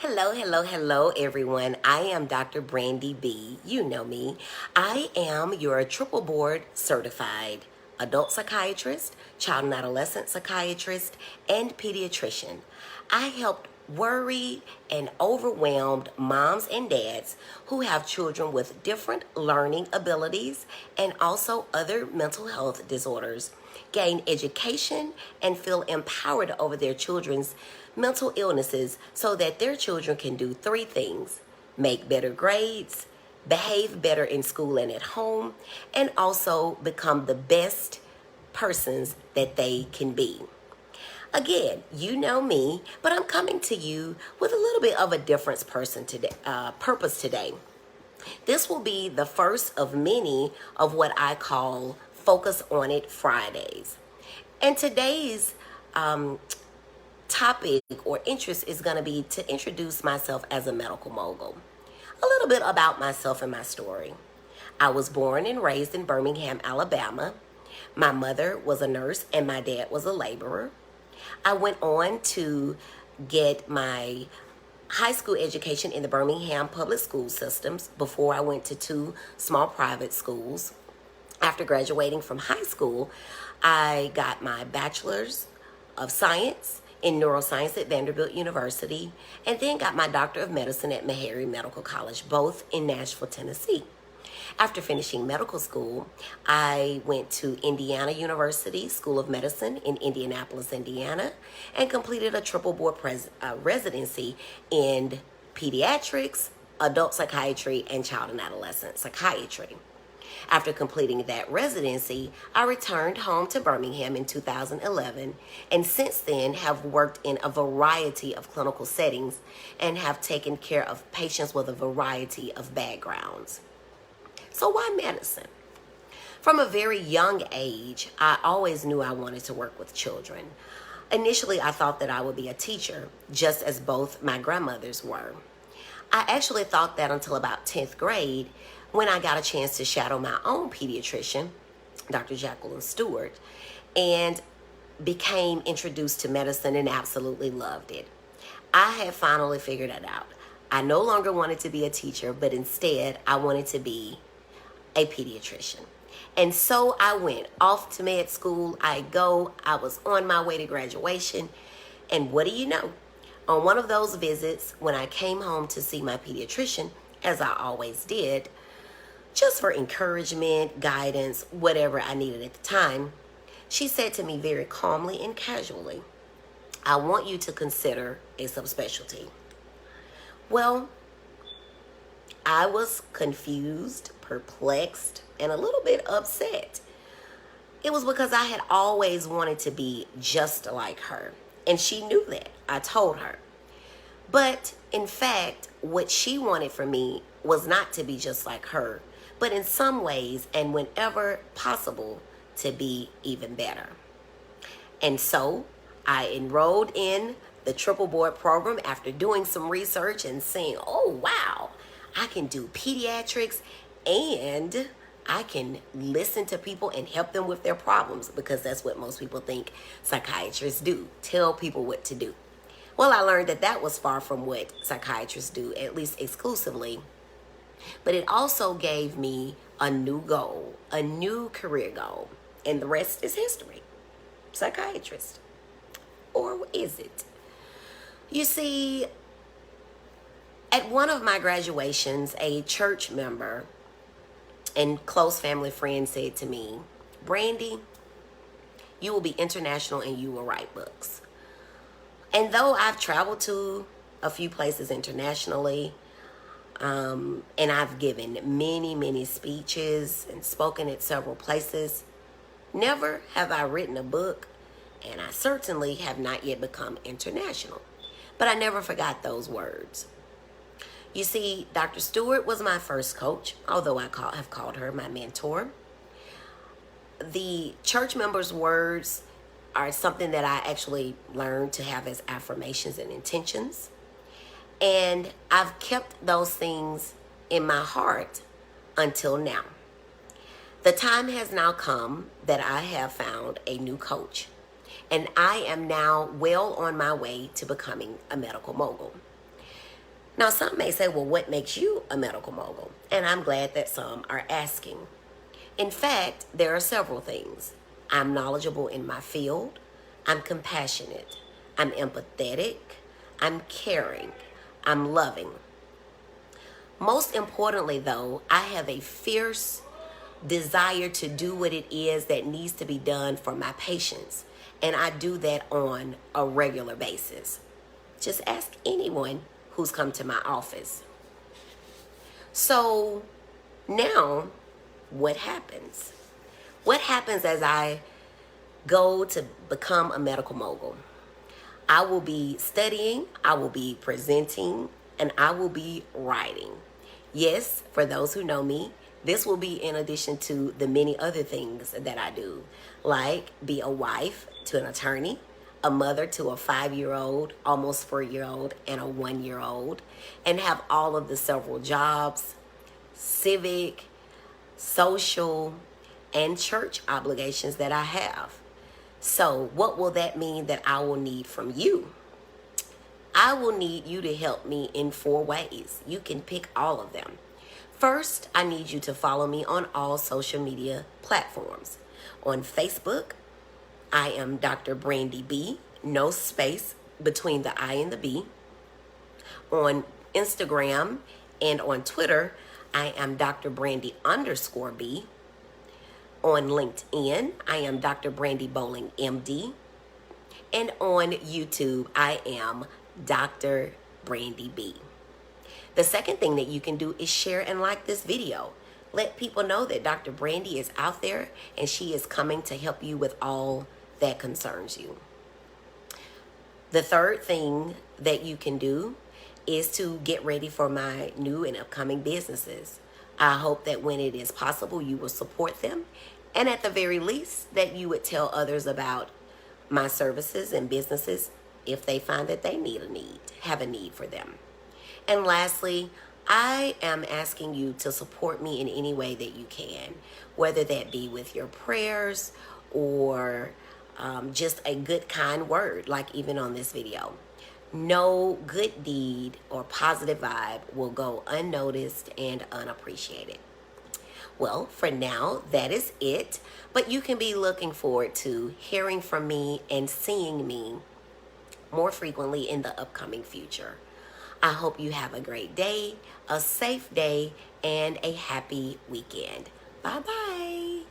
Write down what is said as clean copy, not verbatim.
Hello, hello, hello, everyone. I am Dr. Brandy B. You know me. I am your triple board certified adult psychiatrist, child and adolescent psychiatrist, and pediatrician. I help worried and overwhelmed moms and dads who have children with different learning abilities and also other mental health disorders gain education and feel empowered over their children's mental illnesses so that their children can do three things: make better grades, behave better in school and at home, and also become the best persons that they can be. Again, you know me, but I'm coming to you with a little bit of a different purpose today. This will be the first of many of what I call Focus on It Fridays. And today's topic or interest is going to be to introduce myself as a medical mogul. A little bit about myself and my story. I was born and raised in Birmingham, Alabama. My mother was a nurse and my dad was a laborer. I went on to get my high school education in the Birmingham public school systems before I went to two small private schools. After graduating from high school, I got my bachelor's of science in neuroscience at Vanderbilt University, and then got my doctor of medicine at Meharry Medical College, both in Nashville, Tennessee. After finishing medical school, I went to Indiana University School of Medicine in Indianapolis, Indiana, and completed a triple board residency in pediatrics, adult psychiatry, and child and adolescent psychiatry. After completing that residency, I returned home to Birmingham in 2011, and since then have worked in a variety of clinical settings and have taken care of patients with a variety of backgrounds. So why medicine? From a very young age, I always knew I wanted to work with children. Initially, I thought that I would be a teacher, just as both my grandmothers were. I actually thought that until about 10th grade, when I got a chance to shadow my own pediatrician, Dr. Jacqueline Stewart, and became introduced to medicine and absolutely loved it. I had finally figured it out. I no longer wanted to be a teacher, but instead I wanted to be a pediatrician. And so I went off to med school. I was on my way to graduation. And what do you know? On one of those visits, when I came home to see my pediatrician, as I always did, just for encouragement, guidance, whatever I needed at the time, she said to me very calmly and casually, "I want you to consider a subspecialty." Well, I was confused, perplexed, and a little bit upset. It was because I had always wanted to be just like her, and she knew that. I told her. But in fact, what she wanted for me was not to be just like her, but in some ways and whenever possible, to be even better. And so I enrolled in the triple board program after doing some research and saying, oh, wow, I can do pediatrics and I can listen to people and help them with their problems, because that's what most people think psychiatrists do, tell people what to do. Well, I learned that that was far from what psychiatrists do, at least exclusively. But it also gave me a new goal, a new career goal. And the rest is history. Psychiatrist. Or is it? You see, at one of my graduations, a church member and close family friend said to me, "Brandy, you will be international and you will write books." And though I've traveled to a few places internationally, and I've given many, many speeches and spoken at several places, never have I written a book, and I certainly have not yet become international. But I never forgot those words. You see, Dr. Stewart was my first coach, although I have called her my mentor. The church members' words are something that I actually learned to have as affirmations and intentions. And I've kept those things in my heart until now. The time has now come that I have found a new coach, and I am now well on my way to becoming a medical mogul. Now, some may say, well, what makes you a medical mogul? And I'm glad that some are asking. In fact, there are several things. I'm knowledgeable in my field. I'm compassionate. I'm empathetic. I'm caring. I'm loving. Most importantly, though, I have a fierce desire to do what it is that needs to be done for my patients. And I do that on a regular basis. Just ask anyone who's come to my office. So now, what happens? What happens as I go to become a medical mogul? I will be studying, I will be presenting, and I will be writing. Yes, for those who know me, this will be in addition to the many other things that I do, like be a wife to an attorney, a mother to a 5-year-old, almost 4-year-old, and a 1-year-old, and have all of the several jobs, civic, social, and church obligations that I have. So what will that mean that I will need from you? I will need you to help me in 4 ways. You can pick all of them. First, I need you to follow me on all social media platforms. On Facebook, I am Dr. Brandy B, no space between the I and the B. On Instagram and on Twitter, I am Dr. Brandy _B. On LinkedIn, I am Dr. Brandy Bowling, MD. And on YouTube, I am Dr. Brandy B. The second thing that you can do is share and like this video. Let people know that Dr. Brandy is out there and she is coming to help you with all that concerns you. The third thing that you can do is to get ready for my new and upcoming businesses. I hope that when it is possible, you will support them. And at the very least, that you would tell others about my services and businesses if they find that they have a need for them. And lastly, I am asking you to support me in any way that you can, whether that be with your prayers or just a good, kind word, like even on this video. No good deed or positive vibe will go unnoticed and unappreciated. Well, for now, that is it. But you can be looking forward to hearing from me and seeing me more frequently in the upcoming future. I hope you have a great day, a safe day, and a happy weekend. Bye-bye.